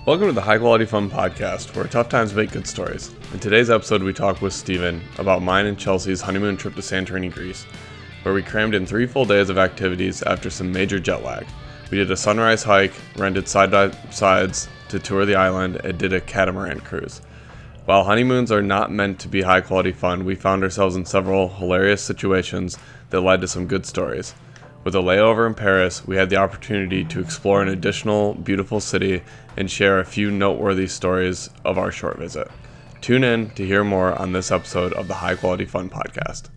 Welcome to the High Quality Fun podcast, where tough times make good stories. In today's episode, we talk with Steven about mine and Chelsea's honeymoon trip to Santorini, Greece, where we crammed in 3 full days of activities after some major jet lag. We did a sunrise hike, rented side-by-sides to tour the island, and did a catamaran cruise. While honeymoons are not meant to be high-quality fun, we found ourselves in several hilarious situations that led to some good stories. With a layover in Paris, we had the opportunity to explore an additional beautiful city and share a few noteworthy stories of our short visit. Tune in to hear more on this episode of the High Quality Fun podcast.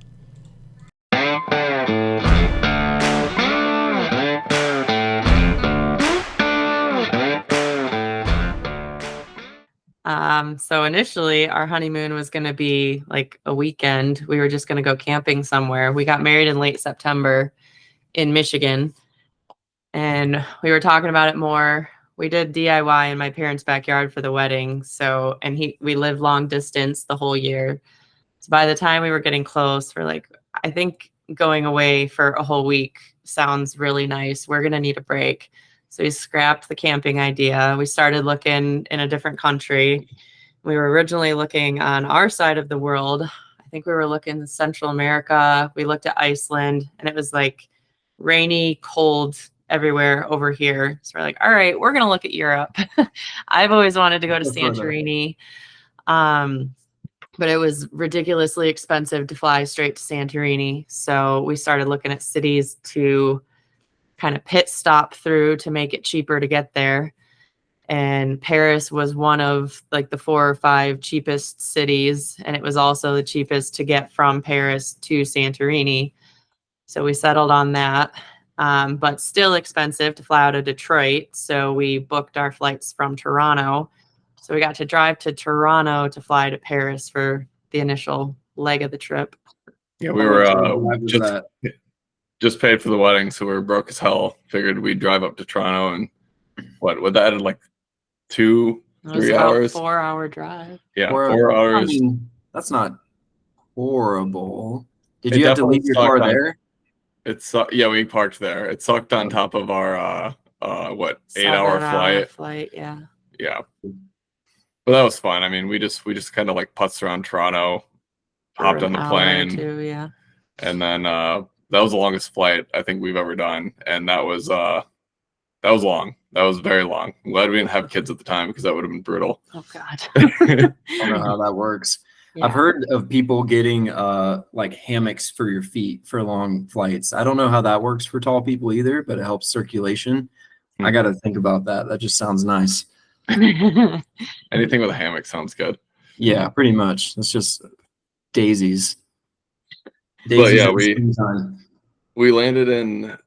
So initially our honeymoon was going to be like a weekend. We were just going to go camping somewhere. We got married in late September in Michigan, and we were talking about it more. We did DIY in my parents' backyard for the wedding. So, and we lived long distance the whole year. So by the time we were getting close, we're like, I think going away for a whole week sounds really nice. We're going to need a break. So we scrapped the camping idea. We started looking in a different country. We were originally looking on our side of the world. I think we were looking in Central America. We looked at Iceland, and it was like rainy, cold everywhere over here. So we're like, all right, we're going to look at Europe. I've always wanted to go to Santorini. But it was ridiculously expensive to fly straight to Santorini. So we started looking at cities to kind of pit stop through to make it cheaper to get there. And Paris was one of like the 4 or 5 cheapest cities. And it was also the cheapest to get from Paris to Santorini. So we settled on that, but still expensive to fly out of Detroit. So we booked our flights from Toronto. So we got to drive to Toronto to fly to Paris for the initial leg of the trip. Yeah, we were just paid for the wedding, so we were broke as hell. Figured we'd drive up to Toronto, and would that add like 2-3 hours? 4-hour drive. Yeah, 4 hours. I mean, that's not horrible. Did you have to leave your car there? We parked there. It sucked on top of our 8-hour flight. Yeah. But that was fun. I mean, we just kind of like putzed around Toronto, hopped on the plane, and then that was the longest flight I think we've ever done, and that was long. That was very long. I'm glad we didn't have kids at the time, because that would have been brutal. Oh God. I don't know how that works. Yeah. I've heard of people getting like hammocks for your feet for long flights. I don't know how that works for tall people either, but it helps circulation. I got to think about that. That just sounds nice. Anything with a hammock sounds good. Yeah, pretty much. It's just daisies. But yeah, we landed in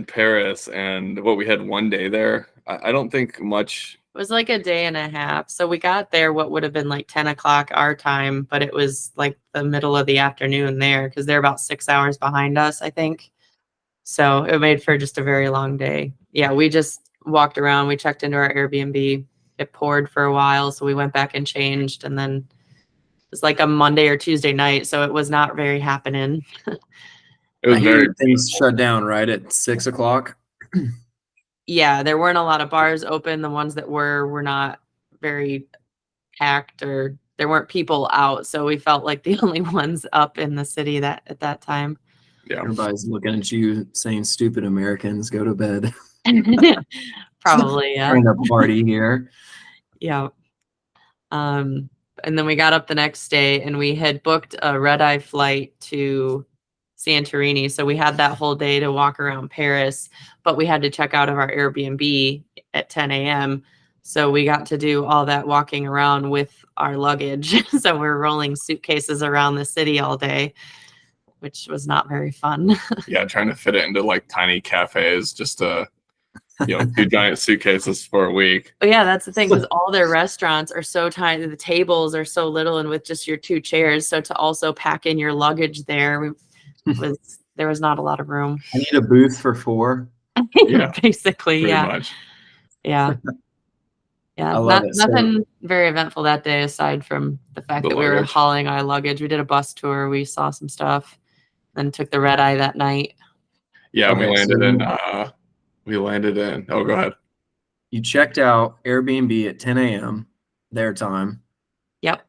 Paris, and we had 1 day there. I don't think much. It was like a day and a half. So we got there what would have been like 10 o'clock our time, but it was like the middle of the afternoon there, because they're about 6 hours behind us, I think. So it made for just a very long day. Yeah, we just walked around. We checked into our Airbnb. It poured for a while, so we went back and changed. And then it was like a Monday or Tuesday night, so it was not very happening. It was things shut down right at 6 o'clock. Yeah, there weren't a lot of bars open. The ones that were not very packed, or there weren't people out. So we felt like the only ones up in the city at that time. Yeah, everybody's looking at you saying, "Stupid Americans, go to bed." Probably, yeah. Trying to party here. Yeah. And then we got up the next day, and we had booked a red-eye flight to Santorini. So we had that whole day to walk around Paris, but we had to check out of our Airbnb at 10 a.m. So we got to do all that walking around with our luggage. So we're rolling suitcases around the city all day, which was not very fun. Yeah, trying to fit it into like tiny cafes just to, 2 giant suitcases for a week. But yeah, that's the thing, because all their restaurants are so tiny. The tables are so little, and with just your 2 chairs. So to also pack in your luggage there there was not a lot of room. I need a booth for 4. Yeah, basically. Pretty much. Yeah. Yeah. Nothing very eventful that day, aside from the fact that we were hauling our luggage. We did a bus tour. We saw some stuff, then took the red eye that night. Yeah, we landed in. Oh, go ahead. You checked out Airbnb at 10 a.m. their time. Yep.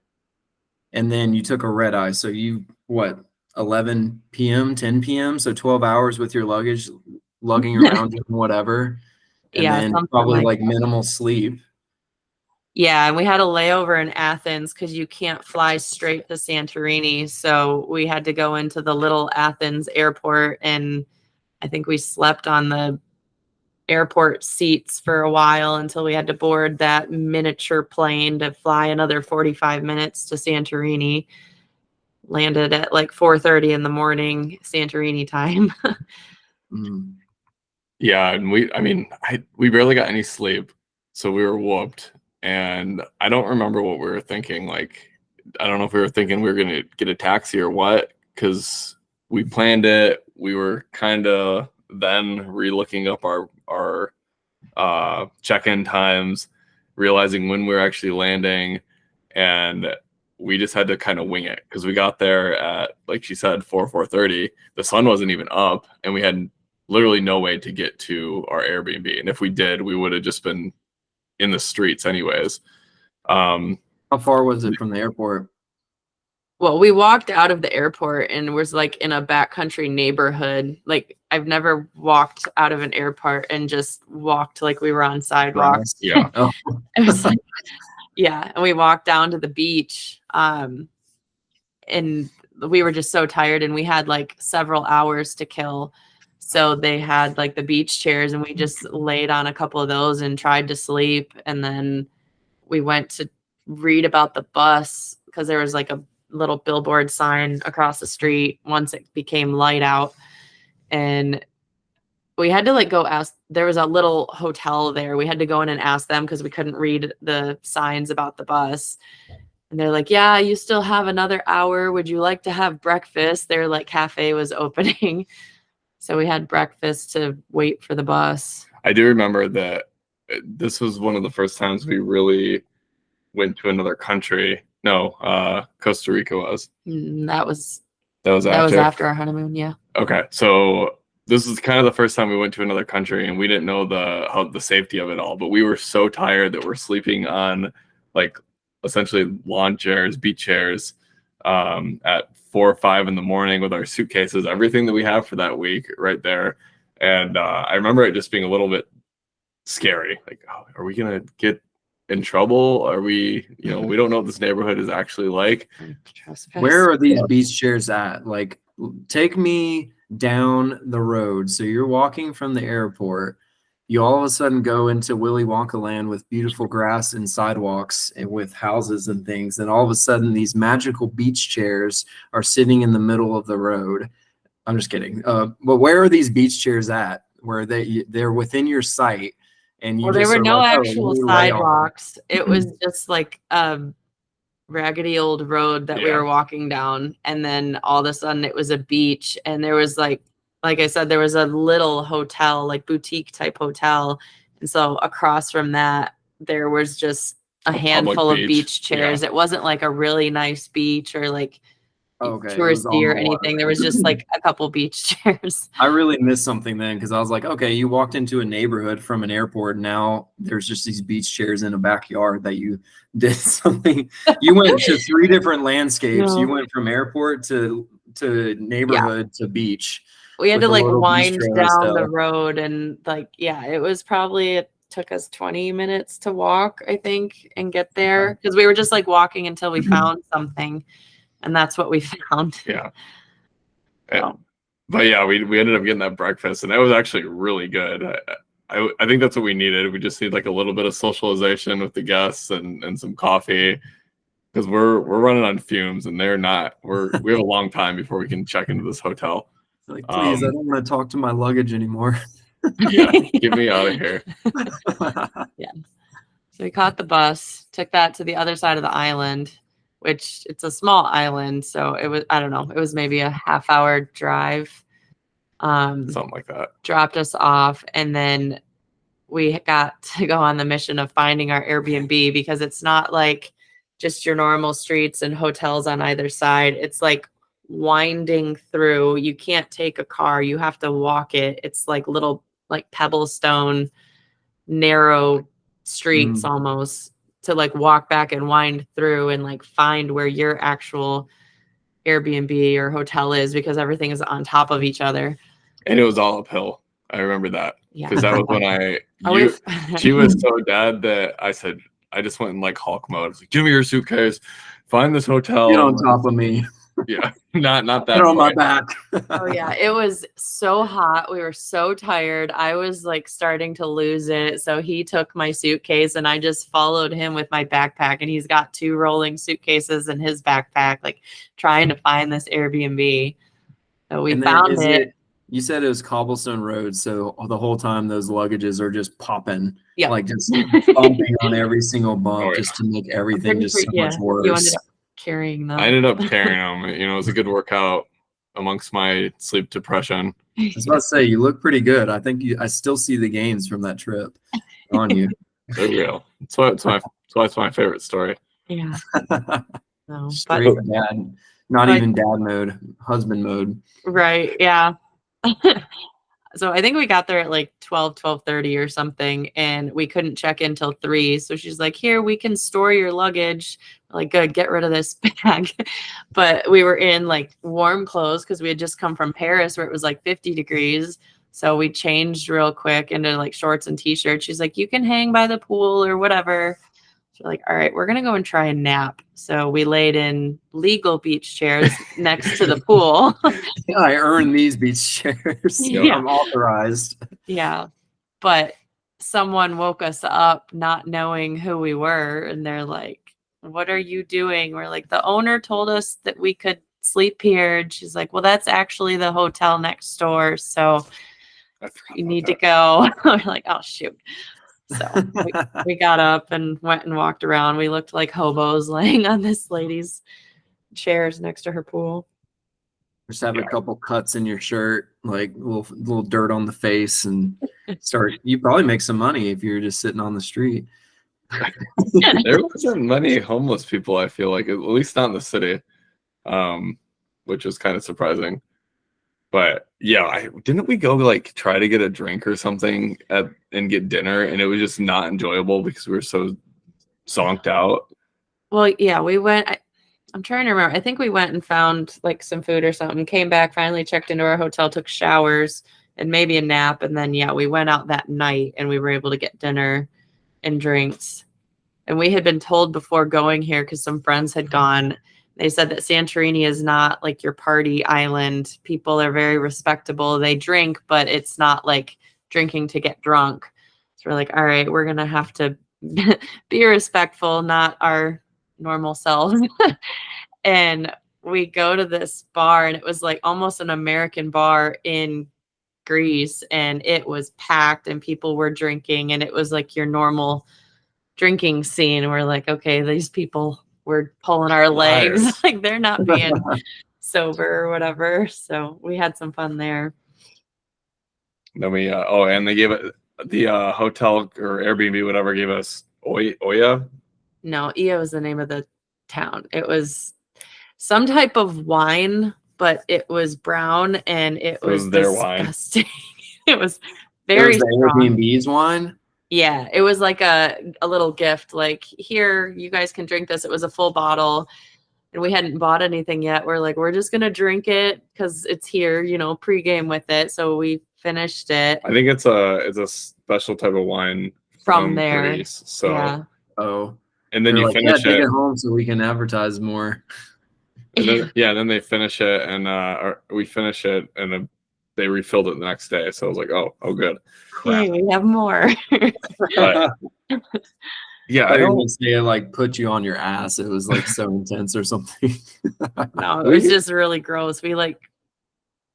And then you took a red eye. So you, 11 p.m., 10 p.m.? So 12 hours with your luggage, lugging around doing whatever. And Yeah, then something probably like that. minimal sleep. Yeah, and we had a layover in Athens because you can't fly straight to Santorini. So we had to go into the little Athens airport, and I think we slept on the airport seats for a while until we had to board that miniature plane to fly another 45 minutes to Santorini. Landed at like 4:30 in the morning Santorini time. Mm. Yeah, and we barely got any sleep, so we were whooped. And I don't remember what we were thinking. Like, I don't know if we were thinking we were gonna get a taxi or what, because we planned it. We were kind of then re-looking up our check-in times, realizing when we were actually landing, and we just had to kind of wing it because we got there at, like she said, 4:30. The sun wasn't even up, and we had literally no way to get to our Airbnb. And if we did, we would have just been in the streets anyways. How far was it from the airport? Well, we walked out of the airport and was like in a backcountry neighborhood. Like, I've never walked out of an airport and just walked like we were on sidewalks. Yeah. Oh. It was like, yeah. And we walked down to the beach. And we were just so tired, and we had like several hours to kill. So they had like the beach chairs, and we just laid on a couple of those and tried to sleep. And then we went to read about the bus because there was like a little billboard sign across the street once it became light out. And we had to like go ask, there was a little hotel there. We had to go in and ask them because we couldn't read the signs about the bus. And they're like, yeah, you still have another hour. Would you like to have breakfast? Their like cafe was opening. So we had breakfast to wait for the bus. I do remember that this was one of the first times we really went to another country. No, Costa Rica was. That was after? after our honeymoon. Yeah. Okay, so this is kind of the first time we went to another country, and we didn't know the safety of it all. But we were so tired that we're sleeping on like essentially lawn chairs, beach chairs, at 4 or 5 in the morning with our suitcases, everything that we have for that week, right there. And I remember it just being a little bit scary. Like, oh, are we gonna get in trouble? Are we, we don't know what this neighborhood is actually like. Where are these beach chairs at? Like, take me down the road. So you're walking from the airport. You all of a sudden go into Willy Wonka land with beautiful grass and sidewalks and with houses and things. And all of a sudden, these magical beach chairs are sitting in the middle of the road. I'm just kidding. But where are these beach chairs at? Where they're within your sight? And you there just were are no like, actual sidewalks. It was just like a raggedy old road that we were walking down. And then all of a sudden it was a beach. And there was like I said, there was a little hotel, like boutique type hotel. And so across from that, there was just a handful of beach chairs. Yeah. It wasn't like a really nice beach or like touristy or anything. Water. There was just like a couple beach chairs. I really missed something then because I was like, okay, you walked into a neighborhood from an airport. Now there's just these beach chairs in a backyard that you did something. You went to 3 different landscapes. No. You went from airport to neighborhood to beach. We had to like wind down the road. road, and like, it was probably, it took us 20 minutes to walk, I think, and get there because we were just like walking until we found something. And that's what we found. Yeah. But yeah, we ended up getting that breakfast, and that was actually really good. I think that's what we needed. We just need like a little bit of socialization with the guests and some coffee, because we're running on fumes, and they're not. We have a long time before we can check into this hotel. Like, please, I don't want to talk to my luggage anymore. Yeah, get me out of here. Yeah. So we caught the bus, took that to the other side of the island, which it's a small island. So it was, I don't know, it was maybe a half-hour drive. Something like that. Dropped us off, and then we got to go on the mission of finding our Airbnb, because it's not like just your normal streets and hotels on either side. It's like winding through. You can't take a car. You have to walk it. It's like little like pebble stone, narrow streets almost to like walk back and wind through and like find where your actual Airbnb or hotel is, because everything is on top of each other. And it was all uphill. I remember that. Yeah. Because that was when she was so dead that I said, I just went in like Hulk mode. I was like, give me your suitcase, find this hotel. Get on top of me. Yeah, not that. Get on my back. Oh yeah, it was so hot. We were so tired. I was like starting to lose it. So he took my suitcase and I just followed him with my backpack, and he's got 2 rolling suitcases in his backpack, like trying to find this Airbnb. So we found it. You said it was cobblestone roads, so the whole time those luggages are just popping, like just bumping on every single bump, just to make everything just so much worse. You ended up carrying them. I ended up carrying them. You know, it was a good workout amongst my sleep depression. I was about to say, you look pretty good. I think I still see the gains from that trip on you. They're real. That's why it's my favorite story. Yeah. No, straight dad, not even dad mode, husband mode. Right. Yeah. So I think we got there at like 12:30 or something, and we couldn't check in till 3. So she's like, here, we can store your luggage. We're like, good, get rid of this bag. But we were in like warm clothes because we had just come from Paris where it was like 50 degrees. So we changed real quick into like shorts and t-shirts. She's like, you can hang by the pool or whatever. So like, all right, we're going to go and try a nap. So we laid in legal beach chairs next to the pool. Yeah, I earned these beach chairs. Yeah. I'm authorized. Yeah. But someone woke us up not knowing who we were. And they're like, what are you doing? We're like, the owner told us that we could sleep here. And she's like, well, that's actually the hotel next door. So you need to go. We're like, oh, shoot. So we got up and went and walked around. We looked like hobos laying on this lady's chairs next to her pool. Just have a couple cuts in your shirt, like little dirt on the face, and start. You probably make some money if you're just sitting on the street. There wasn't many homeless people, I feel like, at least not in the city, which was kind of surprising. But yeah, didn't we go like try to get a drink or something and get dinner, and it was just not enjoyable because we were so zonked out? Well, yeah, we went. I'm trying to remember. I think we went and found like some food or something, came back, finally checked into our hotel, took showers and maybe a nap. And then, yeah, we went out that night and we were able to get dinner and drinks. And we had been told before going here, because some friends had gone, they said that Santorini is not like your party island. People are very respectable. They drink, but it's not like drinking to get drunk. So we're like, all right, we're going to have to be respectful, not our normal selves. And we go to this bar, and it was like almost an American bar in Greece, and it was packed and people were drinking, and it was like your normal drinking scene. We're like, okay, these people were pulling our legs. Like they're not being sober or whatever. So we had some fun there. Then we and they gave it the hotel or Airbnb, whatever, gave us Oya. No, Io is the name of the town. It was some type of wine, but it was brown and it was their disgusting. It was very strong. Airbnb's wine? Yeah, it was like a little gift. Like, here, you guys can drink this. It was a full bottle, and we hadn't bought anything yet. We're like, we're just going to drink it because it's here, you know, pregame with it. So we finished it. I think it's a special type of wine from there. Greece, so yeah. Oh. And then you like, finish take it home so we can advertise more. And then, then they finish it, and we finish it, and they refilled it the next day. So I was like, oh, good. Hey, we have more. But, yeah, I don't say like put you on your ass. It was like so intense or something. No, it was just really gross. We like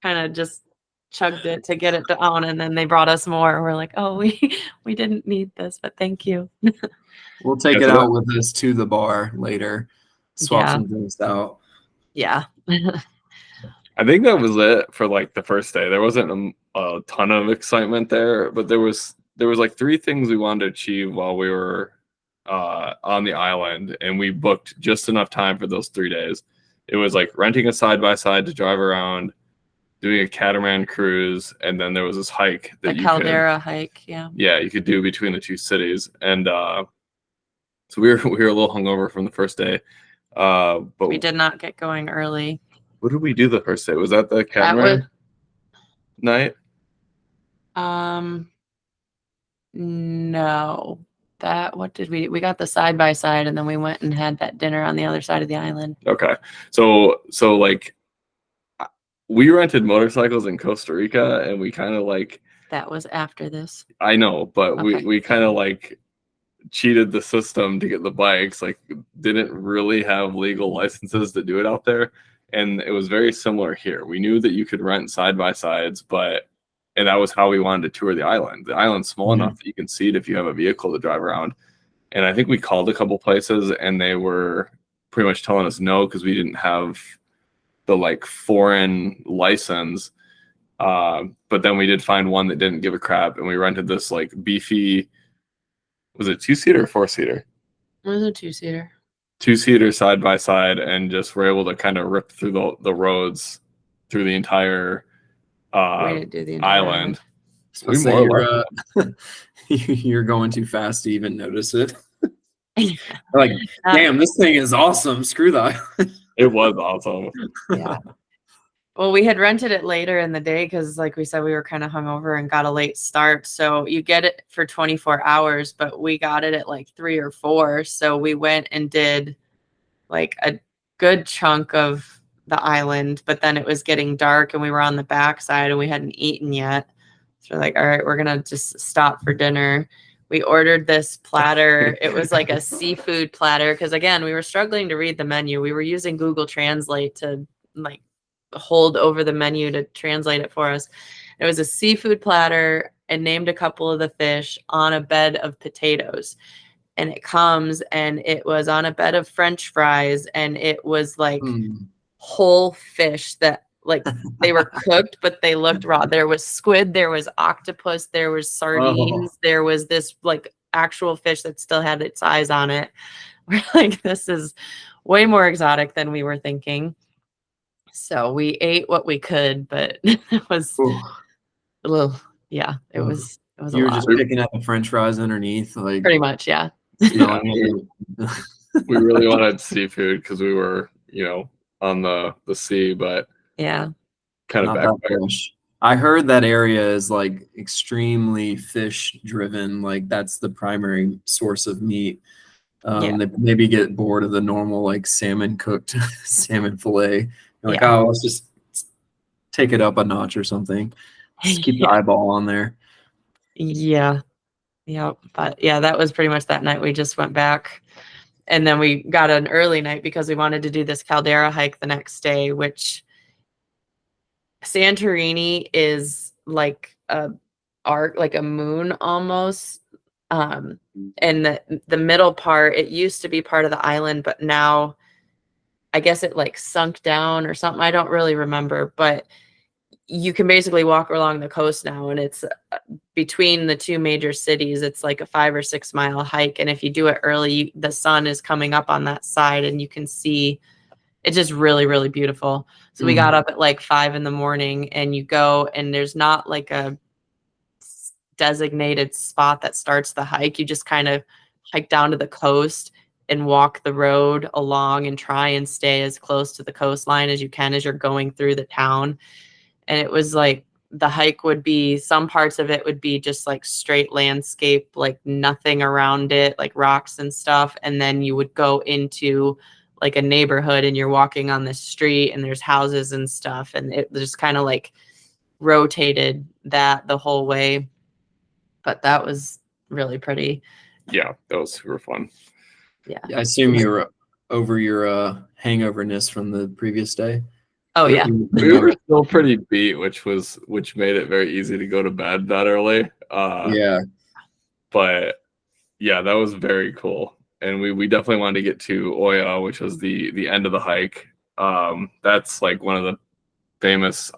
kind of just chugged it to get it down, and then they brought us more. We're like, oh, we didn't need this, but thank you. We'll take it out with us to the bar later. Swap some drinks out. Yeah. I think that was it for like the first day. There wasn't a ton of excitement there, but there was like 3 things we wanted to achieve while we were on the island, and we booked just enough time for those 3 days. It was like renting a side-by-side to drive around, doing a catamaran cruise, and then there was this hike that the caldera hike. Yeah. Yeah, you could do between the two cities, and so we were a little hungover from the first day, but we did not get going early. What did we do the first day? Was that the catamaran night? No. What did we got the side by side, and then we went and had that dinner on the other side of the island. Okay. So like we rented motorcycles in Costa Rica, and we kind of like that was after this. I know, but Okay. we kind of like cheated the system to get the bikes, like didn't really have legal licenses to do it out there. And it was very similar here. We knew that you could rent side by sides, and that was how we wanted to tour the island. The island's small enough that you can see it if you have a vehicle to drive around. And I think we called a couple places, and they were pretty much telling us no, because we didn't have the like foreign license. But then we did find one that didn't give a crap, and we rented this like beefy, was it 2-seater or 4-seater? It was a 2-seater. 2-seater side by side, and just were able to kind of rip through the roads through the entire island. You're going too fast to even notice it. Like, damn, this thing is awesome. Screw that. It was awesome. Yeah. Well, we had rented it later in the day because, like we said, we were kind of hungover and got a late start. So you get it for 24 hours, but we got it at like 3 or 4. So we went and did like a good chunk of the island, but then it was getting dark and we were on the backside and we hadn't eaten yet. So we're like, all right, we're going to just stop for dinner. We ordered this platter. It was like a seafood platter because, again, we were struggling to read the menu. We were using Google Translate to like hold over the menu to translate it for us. It was a seafood platter and named a couple of the fish on a bed of potatoes. And it comes and it was on a bed of French fries, and it was like whole fish that like they were cooked, but they looked raw. There was squid, there was octopus, there was sardines, there was this like actual fish that still had its eyes on it. We're like, this is way more exotic than we were thinking. So we ate what we could, but it was a little, it was you were just picking up the French fries underneath, like pretty much, yeah. We really wanted seafood because we were, on the sea, but yeah, kind of backfired. I heard that area is like extremely fish driven, like that's the primary source of meat. They maybe get bored of the normal like salmon cooked salmon fillet. You're like, oh, let's just take it up a notch or something. Just keep the eyeball on there. Yeah. But yeah, that was pretty much that night. We just went back, and then we got an early night because we wanted to do this caldera hike the next day, which Santorini is like a moon almost. And the middle part, it used to be part of the island, but now I guess it like sunk down or something. I don't really remember, but you can basically walk along the coast now, and it's between the two major cities. It's like a 5 or 6 mile hike. And if you do it early, the sun is coming up on that side and you can see it's just really, really beautiful. So we got up at like 5 in the morning, and you go, and there's not like a designated spot that starts the hike. You just kind of hike down to the coast and walk the road along and try and stay as close to the coastline as you can as you're going through the town. And it was like the hike would be, some parts of it would be just like straight landscape, like nothing around it, like rocks and stuff. And then you would go into like a neighborhood and you're walking on the street and there's houses and stuff. And it just kind of like rotated that the whole way. But that was really pretty. Yeah, that was super fun. Yeah. I assume you were over your hangoverness from the previous day. Oh yeah. We were still pretty beat, which made it very easy to go to bed that early. But yeah, that was very cool. And we definitely wanted to get to Oya, which was the end of the hike. That's like one of the famous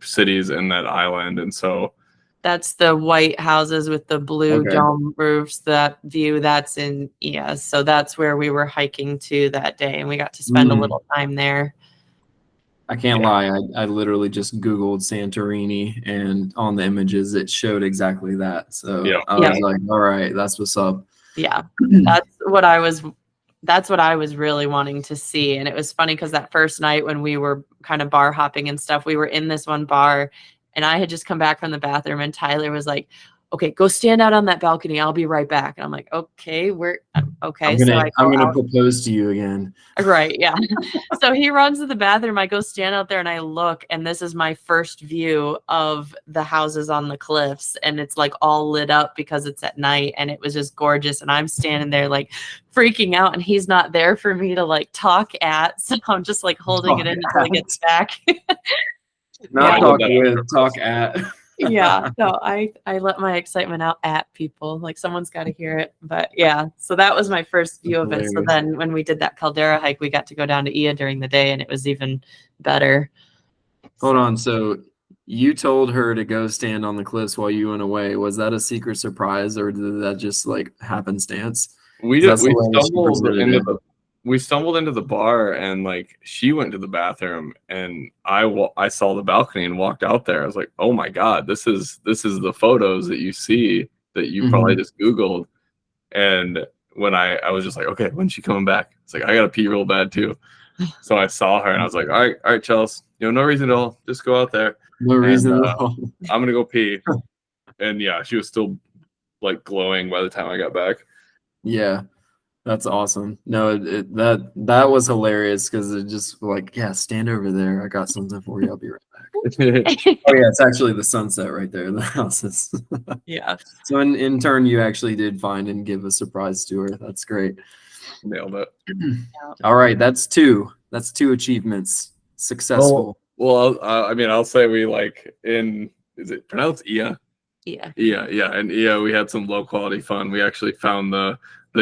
cities in that island. And so that's the white houses with the blue dome roofs. That view, that's in Iya. So that's where we were hiking to that day, and we got to spend a little time there. I can't lie. I literally just Googled Santorini, and on the images it showed exactly that. So Yeah. I was like, all right, that's what's up. Yeah, that's what I was really wanting to see. And it was funny because that first night when we were kind of bar hopping and stuff, we were in this one bar and I had just come back from the bathroom and Tyler was like, okay, go stand out on that balcony. I'll be right back. And I'm like, okay, okay. So I'm gonna propose to you again. Right. Yeah. So he runs to the bathroom. I go stand out there and I look, and this is my first view of the houses on the cliffs. And it's like all lit up because it's at night and it was just gorgeous. And I'm standing there like freaking out and he's not there for me to like talk at. So I'm just like holding it in until he gets back. Not talk with, talk at. Yeah, no, I let my excitement out at people, like someone's got to hear it. But yeah, so that was my first view of it. So then when we did that caldera hike, we got to go down to Ia during the day and it was even better. Hold on, so you told her to go stand on the cliffs while you went away. Was that a secret surprise or did that just like happenstance? We stumbled into the bar and like she went to the bathroom and I saw the balcony and walked out there. I was like, oh my God, this is the photos that you see that you probably just Googled. And when I was just like, okay, when's she coming back? It's like, I gotta pee real bad too. So I saw her and I was like, all right, Chelsea, no reason at all. Just go out there. No reason at all. I'm gonna go pee. And yeah, she was still like glowing by the time I got back. Yeah. That's awesome. No, that was hilarious because it just like, yeah, stand over there. I got something for you. I'll be right back. Oh yeah, it's actually the sunset right there. The houses. Yeah. So in turn, you actually did find and give a surprise to her. That's great. Nailed it. All right, that's two. That's two achievements. Successful. Well, I'll say we like is it pronounced Ia? Yeah. Yeah. And Ia, we had some low quality fun. We actually found the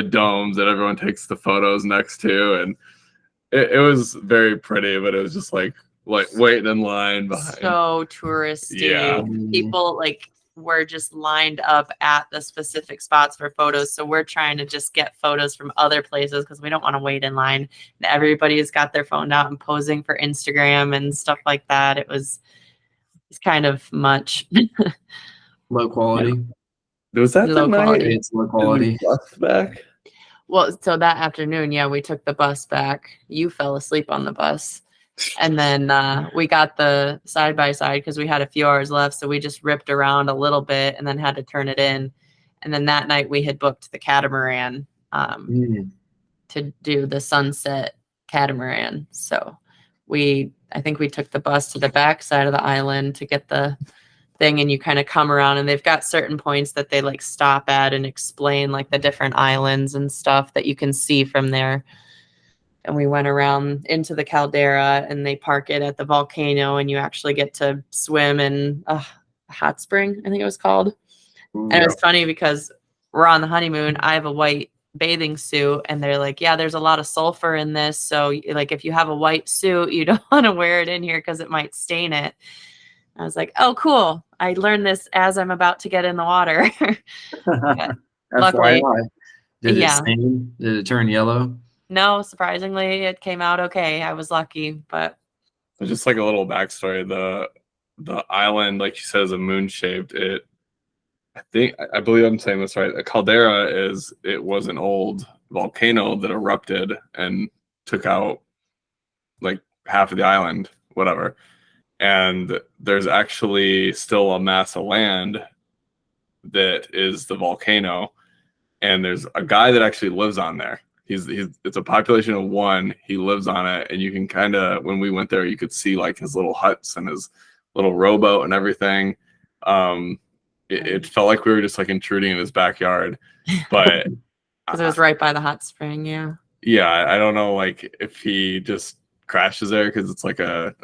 domes that everyone takes the photos next to, and it was very pretty, but it was just like waiting in line behind. So touristy. Yeah. People like were just lined up at the specific spots for photos. So we're trying to just get photos from other places because we don't want to wait in line. And everybody's got their phone out and posing for Instagram and stuff like that. It's kind of much. Low quality. Was that low quality? It's low quality. Bus back. Well, so that afternoon, yeah, we took the bus back. You fell asleep on the bus. And then we got the side-by-side because we had a few hours left. So we just ripped around a little bit and then had to turn it in. And then that night we had booked the catamaran to do the sunset catamaran. So I think we took the bus to the back side of the island to get the thing, and you kind of come around and they've got certain points that they like stop at and explain like the different islands and stuff that you can see from there. And we went around into the caldera and they park it at the volcano and you actually get to swim in a hot spring, I think it was called. And it was funny because we're on the honeymoon. I have a white bathing suit and they're like, yeah, there's a lot of sulfur in this. So like if you have a white suit, you don't want to wear it in here because it might stain it. I was like, oh, cool. I learned this as I'm about to get in the water. Luckily. Did it stain? Did it turn yellow? No, surprisingly, it came out okay. I was lucky, but just like a little backstory. The island, like you said, is a moon shaped. I believe I'm saying this right. A caldera was an old volcano that erupted and took out like half of the island, whatever. And there's actually still a mass of land that is the volcano. And there's a guy that actually lives on there. It's a population of one. He lives on it. And you can kind of, when we went there, you could see like his little huts and his little rowboat and everything. It felt like we were just like intruding in his backyard. But because it was right by the hot spring. Yeah. Yeah. I don't know like if he just crashes there because it's like a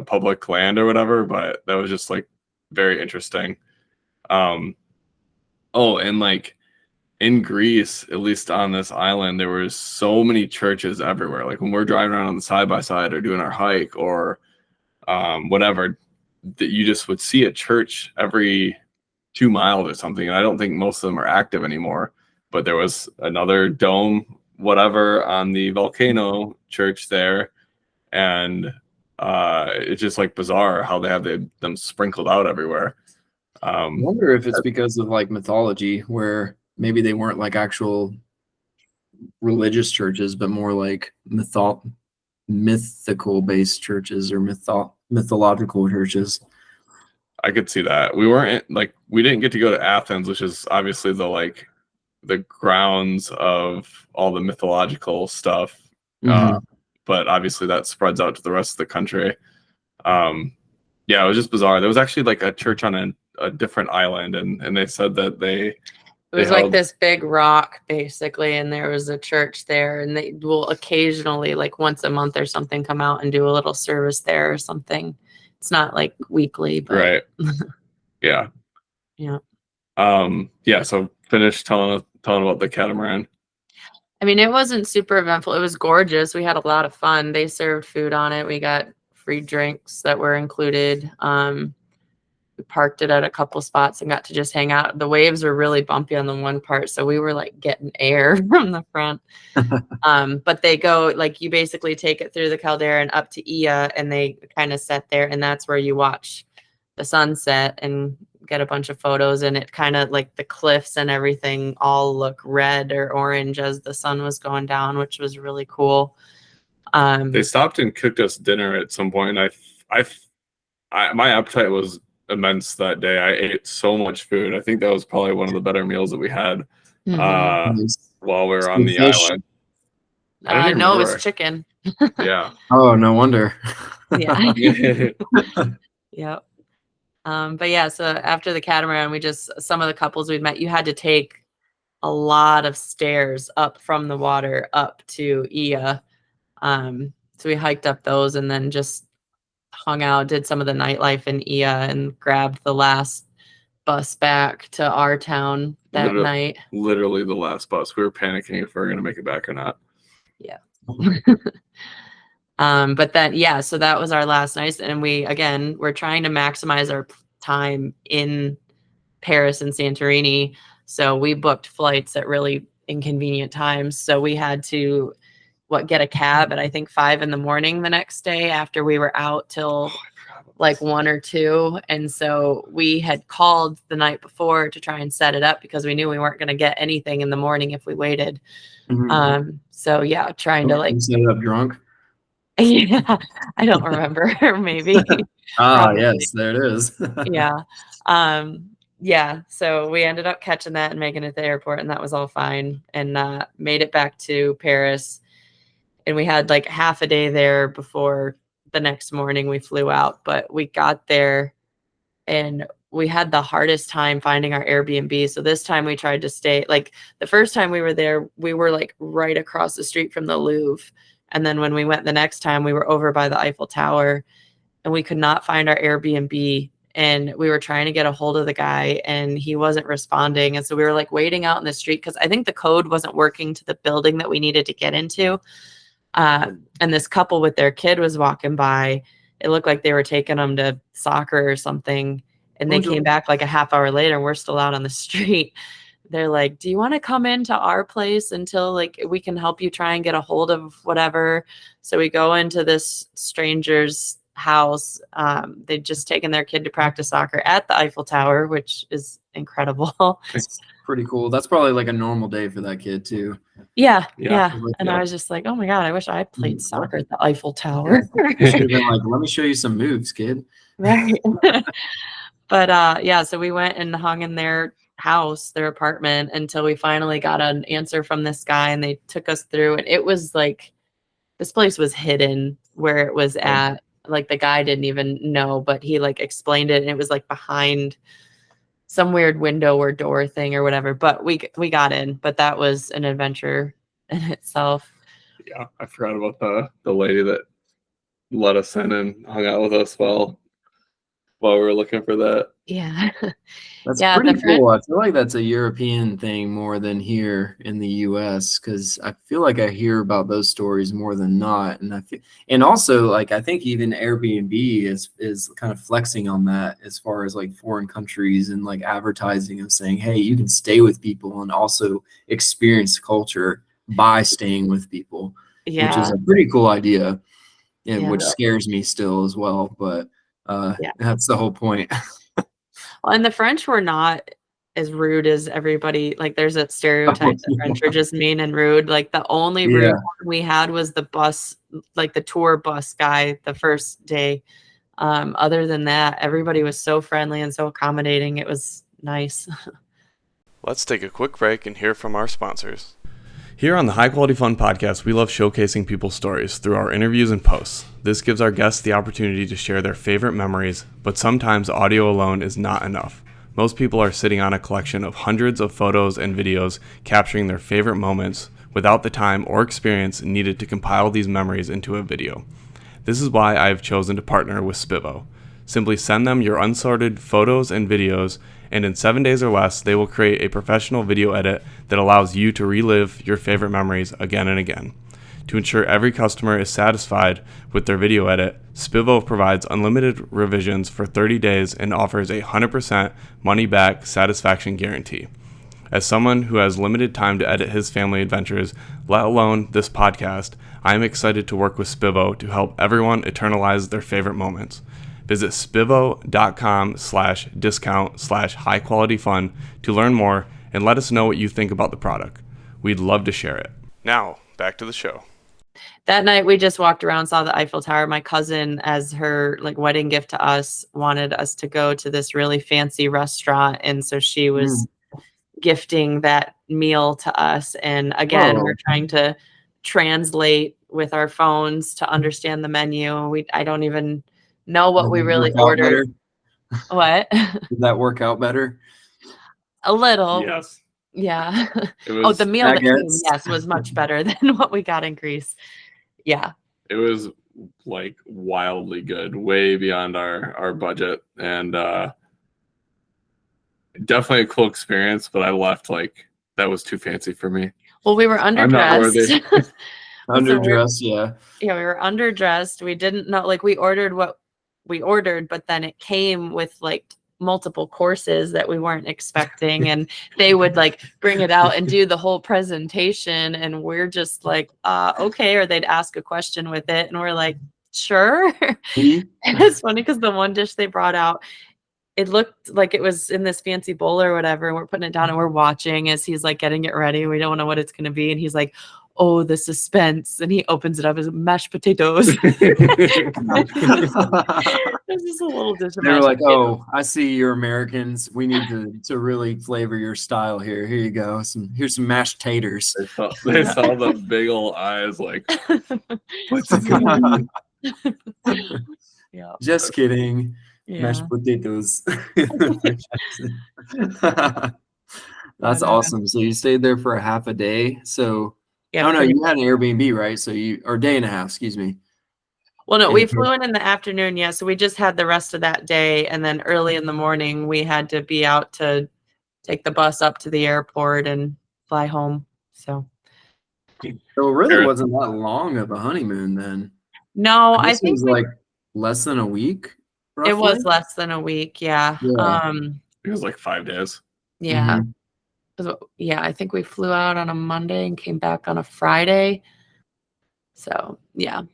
public land or whatever, but that was just like very interesting. And like in Greece, at least on this island, there were so many churches everywhere. Like when we're driving around on the side by side or doing our hike or whatever, that you just would see a church every 2 miles or something. And I don't think most of them are active anymore, but there was another dome, whatever, on the volcano church there. And It's just like bizarre how they have them sprinkled out everywhere. I wonder if it's because of like mythology, where maybe they weren't like actual religious churches, but more like mythical based churches or mythological churches. I could see that. We didn't get to go to Athens, which is obviously the grounds of all the mythological stuff. But obviously that spreads out to the rest of the country. Yeah, it was just bizarre. There was actually like a church on a different island, and they said that it was like this big rock basically, and there was a church there, and they will occasionally, like once a month or something, come out and do a little service there or something. It's not like weekly, but right. Yeah. Yeah. Yeah, so finish telling about the catamaran. I mean, it wasn't super eventful. It was gorgeous. We had a lot of fun. They served food on it. We got free drinks that were included. We parked it at a couple spots and got to just hang out. The waves were really bumpy on the one part, so we were like getting air from the front. But they go, like, you basically take it through the caldera and up to Ia, and they kind of set there, and that's where you watch the sunset and get a bunch of photos. And it kind of like the cliffs and everything all look red or orange as the sun was going down, which was really cool. They stopped and cooked us dinner at some point. My appetite was immense that day. I ate so much food. I think that was probably one of the better meals that we had while we were on the island. No, it was chicken. Yeah. Oh, no wonder. Yeah. Yep. But yeah, so after the catamaran, some of the couples we'd met, you had to take a lot of stairs up from the water up to Ia. So we hiked up those and then just hung out, did some of the nightlife in Ia, and grabbed the last bus back to our town that night. Literally the last bus. We were panicking if we were going to make it back or not. Yeah. But then, yeah, so that was our last night. And we're trying to maximize our time in Paris and Santorini. So we booked flights at really inconvenient times. So we had to get a cab at I think 5 a.m. the next day after we were out till like 1 or 2. And so we had called the night before to try and set it up because we knew we weren't going to get anything in the morning if we waited. So yeah, trying to like set it up drunk. Yeah, I don't remember. Maybe. Yes, there it is. Yeah. Yeah. So we ended up catching that and making it to the airport, and that was all fine, and made it back to Paris. And we had like half a day there before the next morning we flew out. But we got there and we had the hardest time finding our Airbnb. So this time we tried to stay, like the first time we were there, we were like right across the street from the Louvre. And then when we went the next time, we were over by the Eiffel Tower, and we could not find our Airbnb. And we were trying to get a hold of the guy, and he wasn't responding. And so we were like waiting out in the street because I think the code wasn't working to the building that we needed to get into. And this couple with their kid was walking by. It looked like they were taking them to soccer or something. And they came back like a half hour later, and we're still out on the street. They're like, do you want to come into our place until like we can help you try and get a hold of whatever? So we go into this stranger's house. They'd just taken their kid to practice soccer at the Eiffel Tower, which is incredible. It's pretty cool. That's probably like a normal day for that kid too. Yeah. And I was just like, oh my God, I wish I played soccer at the Eiffel Tower. You should have been like, let me show you some moves, kid. Right. But yeah, so we went and hung in their house, their apartment, until we finally got an answer from this guy, and they took us through. And it was like, this place was hidden where it was at. Like the guy didn't even know, but he like explained it, and it was like behind some weird window or door thing or whatever. But we got in, but that was an adventure in itself. Yeah, I forgot about the lady that let us in and hung out with us while we were looking for that. Yeah. That's pretty cool. I feel like that's a European thing more than here in the US, because I feel like I hear about those stories more than not. And also like I think even Airbnb is kind of flexing on that as far as like foreign countries and like advertising and saying, hey, you can stay with people and also experience culture by staying with people, which is a pretty cool idea. which scares me still as well. But that's the whole point. Well, and the French were not as rude as everybody. Like, there's that stereotype that French are just mean and rude. Like, the only rude one we had was the bus, like the tour bus guy the first day. Other than that, everybody was so friendly and so accommodating. It was nice. Let's take a quick break and hear from our sponsors. Here on the High Quality Fun podcast, we love showcasing people's stories through our interviews and posts. This gives our guests the opportunity to share their favorite memories, but sometimes audio alone is not enough. Most people are sitting on a collection of hundreds of photos and videos capturing their favorite moments without the time or experience needed to compile these memories into a video. This is why I have chosen to partner with Spivo. Simply send them your unsorted photos and videos, and in 7 days or less, they will create a professional video edit that allows you to relive your favorite memories again and again. To ensure every customer is satisfied with their video edit, Spivo provides unlimited revisions for 30 days and offers a 100% money-back satisfaction guarantee. As someone who has limited time to edit his family adventures, let alone this podcast, I am excited to work with Spivo to help everyone eternalize their favorite moments. Visit spivo.com/discount/highqualityfun to learn more and let us know what you think about the product. We'd love to share it. Now, back to the show. That night we just walked around, saw the Eiffel Tower. My cousin, as her like wedding gift to us, wanted us to go to this really fancy restaurant, and so she was gifting that meal to us. And again, we're trying to translate with our phones to understand the menu. I don't even know what we really ordered. What? Did that work out better? A little. Yes. Yeah. The meal that came, was much better than what we got in Greece. Yeah. It was like wildly good, way beyond our budget, and definitely a cool experience, but I left like that was too fancy for me. Well, we were underdressed. I'm not worthy. Underdressed, yeah. Yeah, we were underdressed. We didn't know, like, we ordered what we ordered, but then it came with like multiple courses that we weren't expecting, and they would like bring it out and do the whole presentation, and we're just like, okay, or they'd ask a question with it, and we're like, sure. It's funny because the one dish they brought out, it looked like it was in this fancy bowl or whatever, and we're putting it down and we're watching as he's like getting it ready. We don't know what it's going to be, and he's like, oh, the suspense, and he opens it up as mashed potatoes. This is a little dish. They're like, oh, I see you're Americans. We need to really flavor your style here. Here you go. Here's some mashed taters. They saw the big old eyes like, what's it gonna be? Yeah. Just kidding. Yeah. Mashed potatoes. That's awesome. So you stayed there for a half a day. So yeah, no, you had an Airbnb, right? So or day and a half, excuse me. Well, no, we flew in the afternoon. Yeah. So we just had the rest of that day. And then early in the morning, we had to be out to take the bus up to the airport and fly home. So it really wasn't that long of a honeymoon then. No, I think it was like less than a week. Roughly? It was less than a week. Yeah. It was like 5 days. Yeah. Mm-hmm. Yeah, I think we flew out on a Monday and came back on a Friday. So, yeah.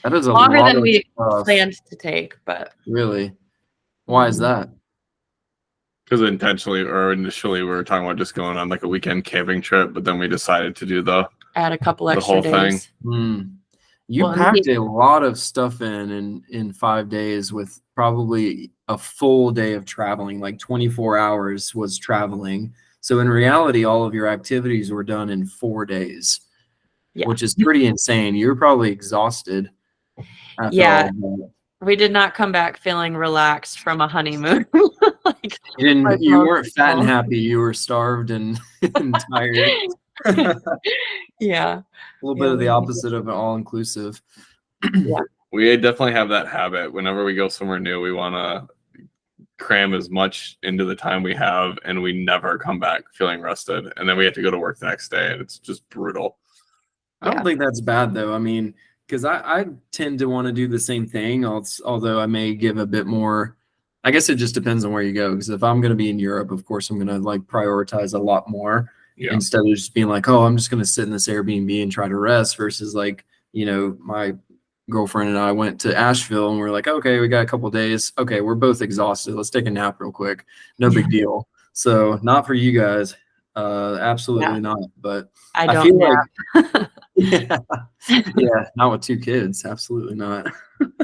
That is a longer lot than we planned to take, but really? Why is that? Because initially we were talking about just going on like a weekend camping trip, but then we decided to do add a couple extra days. You packed a lot of stuff in 5 days with probably a full day of traveling, like 24 hours was traveling. So in reality, all of your activities were done in 4 days, which is pretty insane. You're probably exhausted. Yeah. We did not come back feeling relaxed from a honeymoon. You weren't fat and happy. You were starved and tired. Yeah. A little bit of the opposite of an all-inclusive. Yeah. We definitely have that habit. Whenever we go somewhere new, we want to cram as much into the time we have, and we never come back feeling rested. And then we have to go to work the next day, and it's just brutal. I don't think that's bad, though. I mean, because I tend to want to do the same thing, although I may give a bit more. I guess it just depends on where you go. Because if I'm going to be in Europe, of course, I'm going to like prioritize a lot more instead of just being like, oh, I'm just going to sit in this Airbnb and try to rest versus like, my girlfriend and I went to Asheville, and we're like, okay, we got a couple days. Okay, we're both exhausted. Let's take a nap real quick. No big deal. So not for you guys. Absolutely not. But I I don't feel nap. yeah, not with 2 kids. Absolutely not.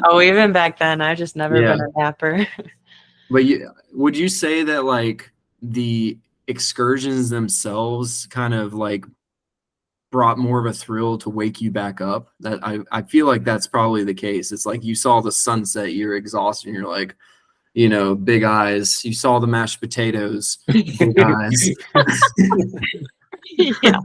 Oh, even back then, I've just never been a napper. But would you say that like the excursions themselves kind of like brought more of a thrill to wake you back up? That I feel like that's probably the case. It's like you saw the sunset, you're exhausted, and you're like, big eyes. You saw the mashed potatoes, big eyes. Yeah.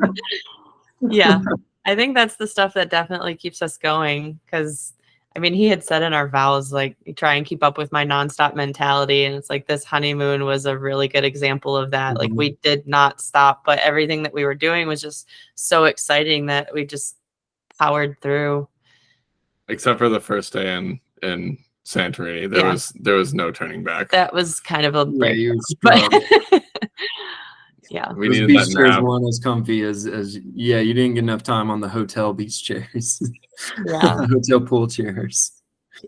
Yeah. I think that's the stuff that definitely keeps us going, because I mean, he had said in our vows, like, try and keep up with my nonstop mentality. And it's like this honeymoon was a really good example of that. Like, we did not stop, but everything that we were doing was just so exciting that we just powered through. Except for the first day in Santorini, there was no turning back. That was kind of a break. Yeah, we those needed beach that chairs nap. weren't as comfy as you didn't get enough time on the hotel beach chairs. Yeah. Hotel pool chairs.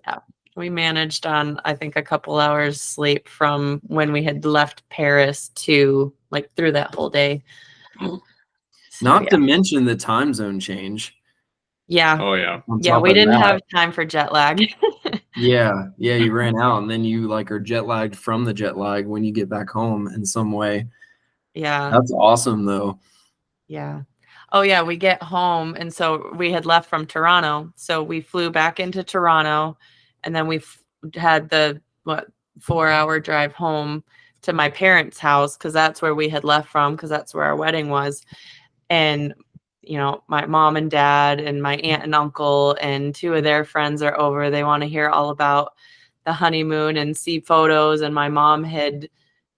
Yeah, we managed on, I think, a couple hours sleep from when we had left Paris to like through that whole day. Not to mention the time zone change. Yeah. Oh yeah. Yeah, we didn't have time for jet lag. Yeah, you ran out, and then you like are jet lagged from the jet lag when you get back home in some way. Yeah. That's awesome though. Yeah. Oh yeah, we get home, and so we had left from Toronto, so we flew back into Toronto, and then we had the 4-hour drive home to my parents' house, because that's where we had left from, because that's where our wedding was. And my mom and dad and my aunt and uncle and 2 of their friends are over. They want to hear all about the honeymoon and see photos. And my mom had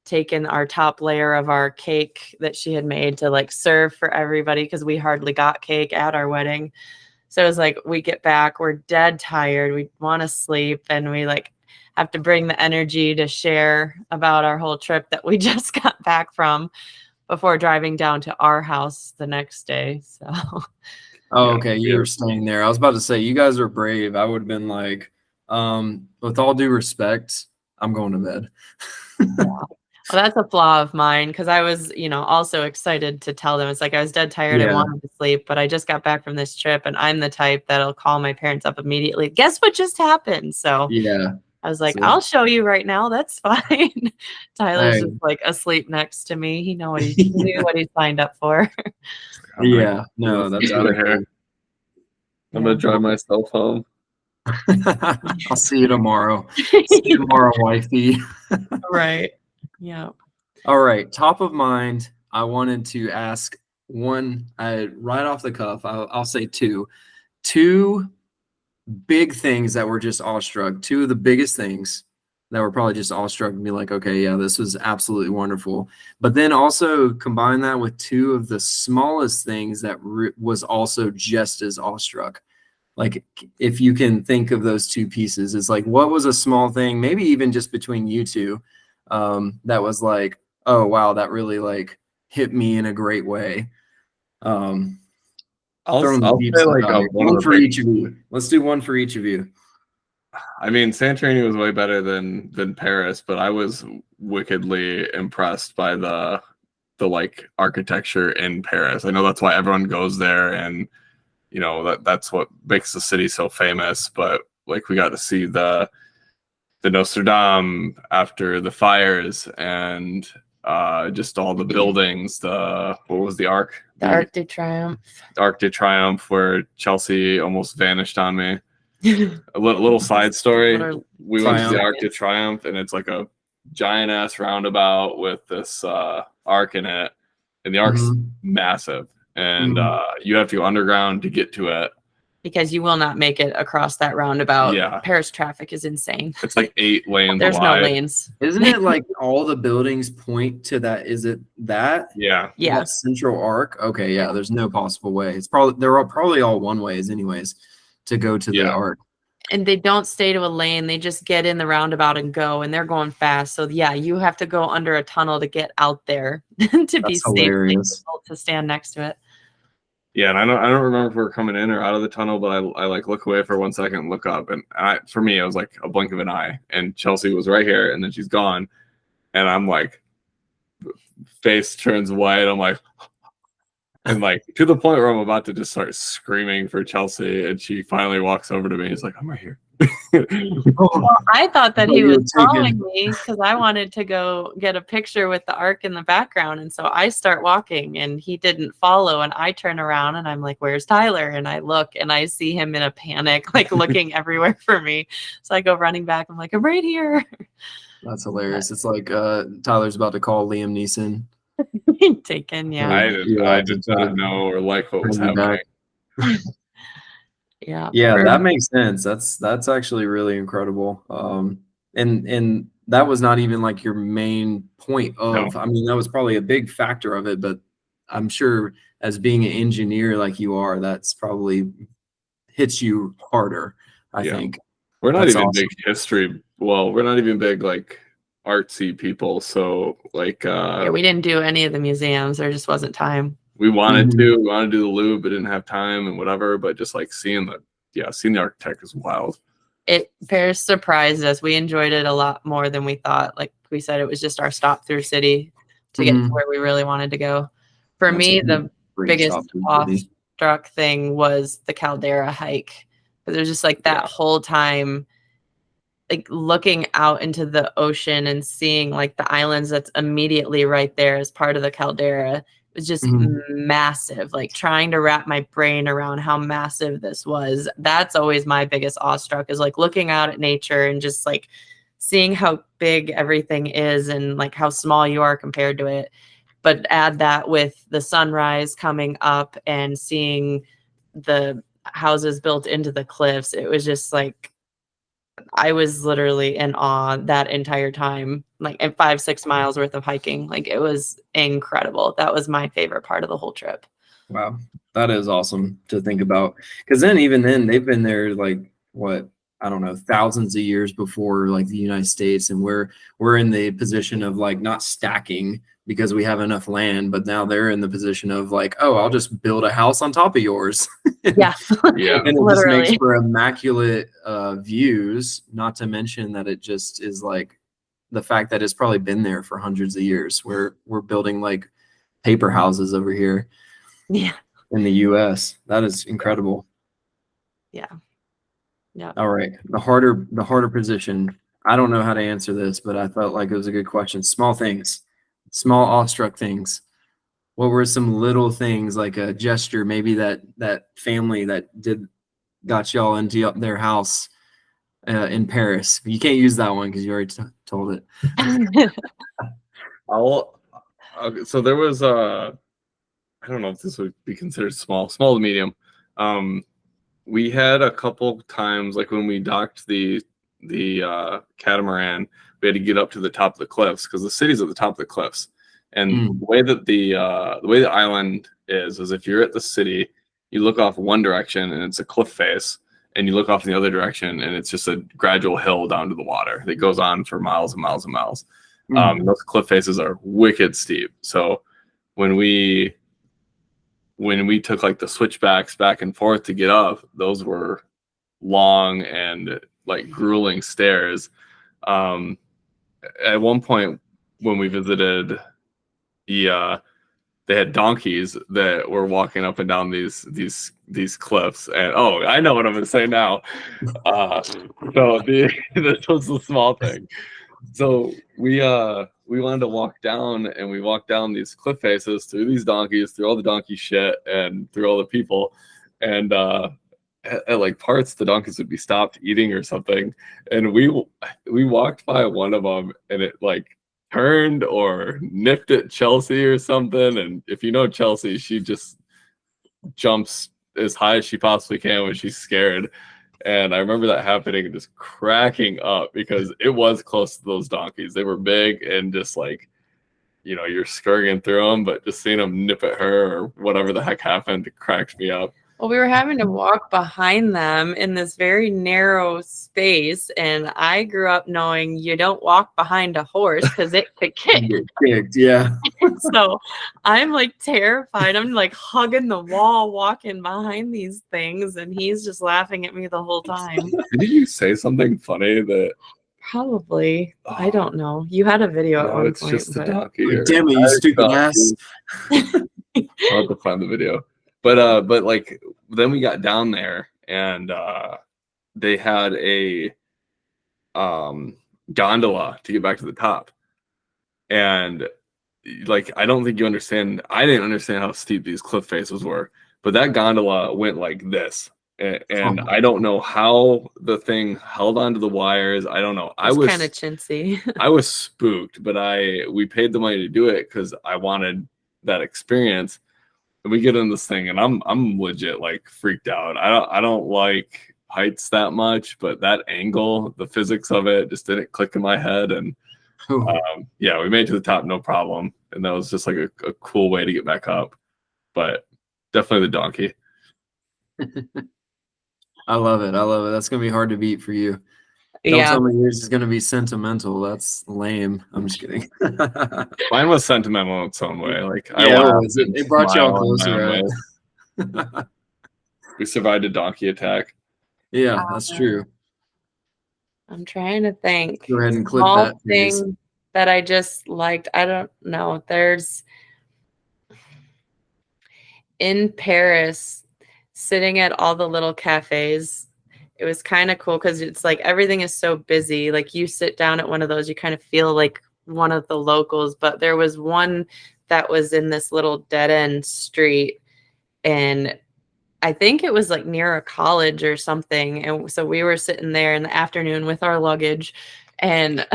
taken our top layer of our cake that she had made to like serve for everybody, because we hardly got cake at our wedding. So it was like, we get back, we're dead tired, we want to sleep, and we like have to bring the energy to share about our whole trip that we just got back from before driving down to our house the next day. So okay, you were staying there. I was about to say, you guys are brave. I would have been like, with all due respect, I'm going to bed. Well, that's a flaw of mine, because I was, also excited to tell them. It's like I was dead tired and wanted to sleep, but I just got back from this trip, and I'm the type that'll call my parents up immediately. Guess what just happened? So I was like, I'll show you right now. That's fine. Tyler's just like asleep next to me. He knew what he signed up for. No, that's out of here. I'm gonna drive myself home. I'll see you tomorrow. See you tomorrow, wifey. Right. Yeah. All right. Top of mind, I wanted to ask one right off the cuff. I'll say two big things that were just awestruck. 2 of the biggest things that were probably just awestruck and be like, okay, yeah, this was absolutely wonderful. But then also combine that with 2 of the smallest things that was also just as awestruck. Like, if you can think of those 2 pieces, it's like, what was a small thing, maybe even just between you 2, that was like, oh wow, that really like hit me in a great way. I'll say like one for each of you. Let's do one for each of you. I mean, Santorini was way better than Paris, but I was wickedly impressed by the like architecture in Paris. I know that's why everyone goes there, and that's what makes the city so famous. But like, we got to see the Notre Dame after the fires, and just all the buildings. What was the Arc? The Arc de Triomphe. Arc de Triomphe, where Chelsea almost vanished on me. A little side story. We went to the Arc de Triomphe, and it's like a giant ass roundabout with this arc in it, and the arc's massive, and you have to go underground to get to it, because you will not make it across that roundabout. Yeah. Paris traffic is insane. It's like 8 lanes There's wide. no lanes. Isn't it like all the buildings point to that? Is it that? Yeah. That central arc? Okay, yeah, there's no possible way. They're probably all one ways anyways to go to the arc. And they don't stay to a lane. They just get in the roundabout and go, and they're going fast. So yeah, you have to go under a tunnel to get out there to be safe to stand next to it. Yeah, and I don't remember if we were coming in or out of the tunnel, but I like look away for 1 second and look up, and for me it was like a blink of an eye, and Chelsea was right here, and then she's gone, and I'm like, face turns white. I'm like, and like to the point where I'm about to just start screaming for Chelsea, and she finally walks over to me. He's like, I'm right here. Well, I thought that he was following me because I wanted to go get a picture with the ark in the background. And so I start walking and he didn't follow. And I turn around and I'm like, where's Tyler? And I look and I see him in a panic, like looking everywhere for me. So I go running back. I'm like, I'm right here. That's hilarious. It's like Tyler's about to call Liam Neeson. Taken, yeah. I did not know or like what was happening. Yeah, that makes sense. That's actually really incredible. And that was not even like your main point of, I mean, that was probably a big factor of it, but I'm sure as being an engineer like you are, that's probably hits you harder, I think. We're not even big history. Well, we're not even big like artsy people. So like we didn't do any of the museums. There just wasn't time. We wanted to do the Louvre, but didn't have time and whatever. But just like seeing the architect is wild. Paris surprised us. We enjoyed it a lot more than we thought. Like we said, it was just our stop through city to get to where we really wanted to go. For me, the biggest awestruck thing was the caldera hike. Because there's just like that whole time, like looking out into the ocean and seeing like the islands that's immediately right there as part of the caldera. It was just massive, like trying to wrap my brain around how massive this was. That's always my biggest awestruck, is like looking out at nature and just like seeing how big everything is and like how small you are compared to it. But add that with the sunrise coming up and seeing the houses built into the cliffs. It was just like, I was literally in awe that entire time, like at 5-6 miles worth of hiking. Like it was incredible. That was my favorite part of the whole trip. Wow. That is awesome to think about. Because even then they've been there like what, I don't know, thousands of years before like the United States. And we're in the position of like not stacking because we have enough land, but now they're in the position of like, oh, I'll just build a house on top of yours. Yeah. And it just makes for immaculate views, not to mention that it just is like the fact that it's probably been there for hundreds of years. We're building like paper houses over here in the US. That is incredible. Yeah. All right. The harder position. I don't know how to answer this, but I felt like it was a good question. Small things, small awestruck things. What were some little things, like a gesture, maybe that family that got y'all into their house in Paris? You can't use that one because you already told it. So there was I don't know if this would be considered small to medium. We had a couple times, like when we docked the catamaran, we had to get up to the top of the cliffs because the city's at the top of the cliffs. And the way that the island is if you're at the city, you look off one direction and it's a cliff face, and you look off in the other direction and it's just a gradual hill down to the water that goes on for miles and miles and miles. Those cliff faces are wicked steep. So when we took like the switchbacks back and forth to get up, those were long and like grueling stairs. At one point when we visited, they had donkeys that were walking up and down these cliffs, and I know what I'm gonna say now. So this was the small thing. So we wanted to walk down, and we walked down these cliff faces through these donkeys, through all the donkey shit, and through all the people, and at like parts the donkeys would be stopped eating or something, and we walked by one of them, and it like turned or nipped at Chelsea or something. And if you know Chelsea, she just jumps as high as she possibly can when she's scared. And I remember that happening and just cracking up because it was close to those donkeys. They were big and just like, you're scurrying through them, but just seeing them nip at her or whatever the heck happened, it cracked me up. Well, we were having to walk behind them in this very narrow space, and I grew up knowing you don't walk behind a horse because it could kick. Get kicked, yeah. So I'm like terrified. I'm like hugging the wall, walking behind these things, and he's just laughing at me the whole time. Did you say something funny that? Probably. I don't know. You had a video at No, one it's point. just the but- donkey. Like, damn it, you stupid ass. I'll have to find the video. But like then we got down there and they had a gondola to get back to the top. And like I don't think you understand. I didn't understand how steep these cliff faces were, but that gondola went like this. And I don't know how the thing held onto the wires. I don't know. I was kind of chintzy. I was spooked, but we paid the money to do it because I wanted that experience. And we get in this thing, and I'm legit like freaked out. I don't like heights that much, but that angle, the physics of it, just didn't click in my head. And yeah, we made it to the top, no problem. And that was just like a cool way to get back up. But definitely the donkey. I love it. That's gonna be hard to beat for you. Don't tell me yours is gonna be sentimental. That's lame. I'm just kidding. Mine was sentimental in its own way. Like it brought y'all closer. Right? We survived a donkey attack. Yeah, that's true. I'm trying to think. Go ahead and clip Small that. Thing that I just liked. I don't know. There's in Paris, sitting at all the little cafes. It was kind of cool because it's like everything is so busy. Like you sit down at one of those, you kind of feel like one of the locals. But there was one that was in this little dead end street, and I think it was like near a college or something. And so we were sitting there in the afternoon with our luggage and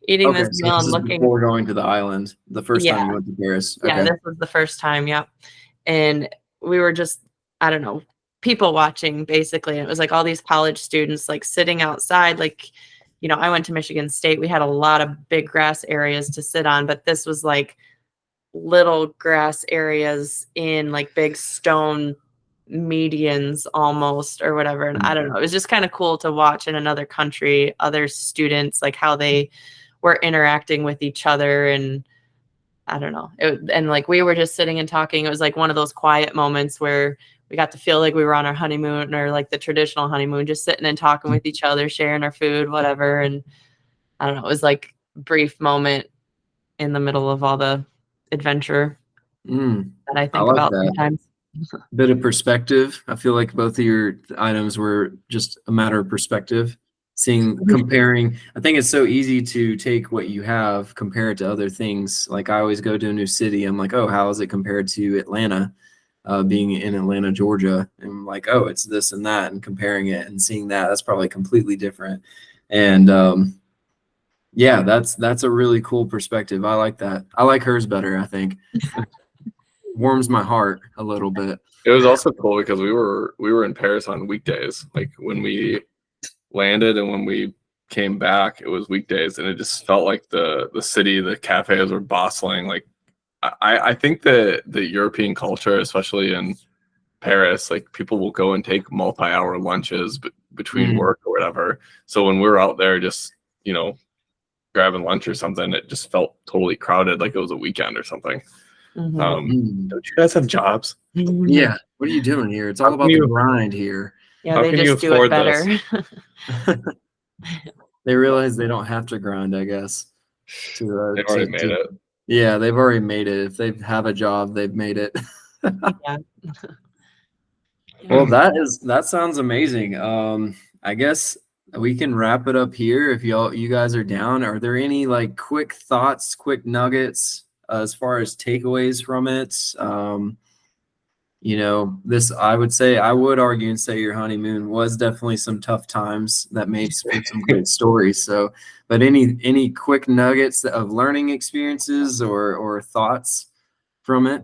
eating this meal and looking. Before going to the island, the first time you went to Paris. Yeah, this was the first time. Yep. And we were just, I don't know, people watching basically. And it was like all these college students like sitting outside. Like, you know, I went to Michigan State. We had a lot of big grass areas to sit on, but this was like little grass areas in like big stone medians almost or whatever. And I don't know, it was just kind of cool to watch in another country, other students, like how they were interacting with each other. And I don't know. And like we were just sitting and talking. It was like one of those quiet moments where we got to feel like we were on our honeymoon or like the traditional honeymoon, just sitting and talking with each other, sharing our food, whatever. And I don't know, it was like a brief moment in the middle of all the adventure that I think about sometimes. Bit of perspective. I feel like both of your items were just a matter of perspective. Comparing. I think it's so easy to take what you have, compare it to other things. Like I always go to a new city. I'm like, oh, how is it compared to Atlanta? Being in Atlanta, Georgia, and I'm like, oh, it's this and that, and comparing it and seeing that's probably completely different. And yeah, that's a really cool perspective. I like that. I like hers better, I think. Warms my heart a little bit. It was also cool because we were in Paris on weekdays. Like when we landed and when we came back, it was weekdays, and it just felt like the city, the cafes were bustling. Like I think that the European culture, especially in Paris, like people will go and take multi-hour lunches between work or whatever. So when we were out there just, you know, grabbing lunch or something, it just felt totally crowded, like it was a weekend or something. Don't you guys have jobs? Yeah. What are you doing here? It's all about the grind here. Yeah, they just do it better. They realize they don't have to grind, I guess. They've already made it. Yeah, they've already made it. If they have a job, they've made it. Yeah. Well, that sounds amazing. I guess we can wrap it up here if you guys are down. Are there any like quick thoughts, quick nuggets as far as takeaways from it? You know, I would argue and say your honeymoon was definitely some tough times that made some great stories. So, but any quick nuggets of learning experiences or thoughts from it?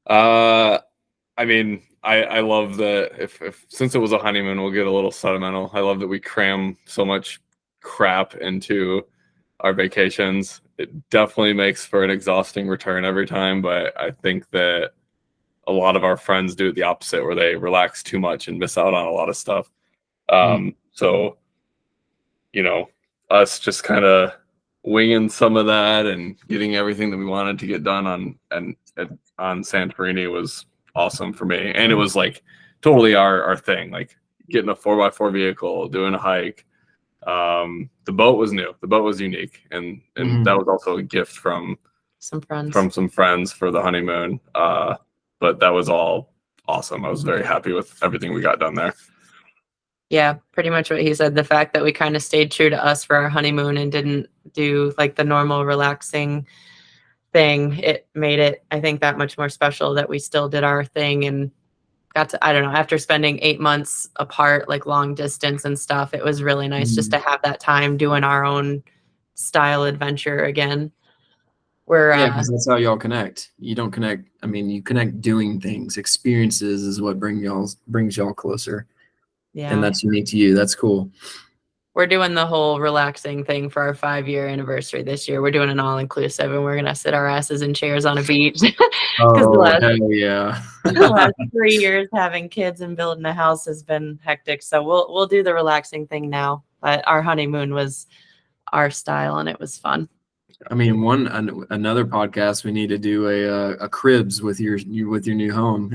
I mean, I love that if since it was a honeymoon, we'll get a little sentimental. I love that we cram so much crap into our vacations. It definitely makes for an exhausting return every time, but I think that a lot of our friends do the opposite, where they relax too much and miss out on a lot of stuff. So, us just kind of winging some of that and getting everything that we wanted to get done on Santorini was awesome for me. And it was like totally our thing, like getting a 4x4 vehicle, doing a hike. The boat was new. The boat was unique. And that was also a gift from some friends for the honeymoon. But that was all awesome. I was very happy with everything we got done there. Yeah, pretty much what he said. The fact that we kind of stayed true to us for our honeymoon and didn't do like the normal relaxing thing, it made it, I think, that much more special that we still did our thing and got to, I don't know, after spending 8 months apart, like long distance and stuff, it was really nice just to have that time doing our own style adventure again. Yeah, because that's how y'all connect. You don't connect. I mean, you connect doing things. Experiences is what brings y'all closer. Yeah. And that's unique to you. That's cool. We're doing the whole relaxing thing for our 5-year anniversary this year. We're doing an all-inclusive, and we're going to sit our asses in chairs on a beach. Oh, hell yeah. The last 3 years having kids and building a house has been hectic. So we'll do the relaxing thing now. But our honeymoon was our style, and it was fun. I mean, another podcast, we need to do a cribs with your new home.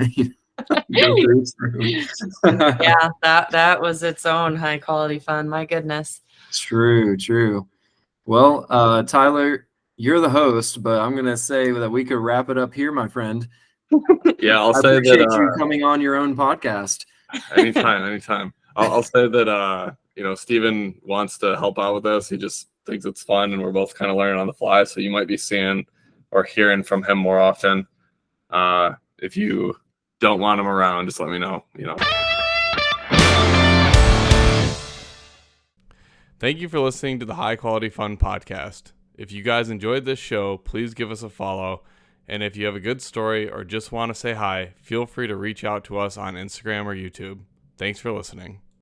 Yeah, that was its own high quality fun. My goodness. True. Well, Tyler, you're the host, but I'm gonna say that we could wrap it up here, my friend. Yeah, I appreciate you coming on your own podcast. Anytime. I'll say that Steven wants to help out with this. He just thinks it's fun, and we're both kind of learning on the fly. So you might be seeing or hearing from him more often. If you don't want him around, just let me know. Thank you for listening to the High Quality Fun podcast. If you guys enjoyed this show, please give us a follow. And if you have a good story or just want to say hi, feel free to reach out to us on Instagram or YouTube. Thanks for listening.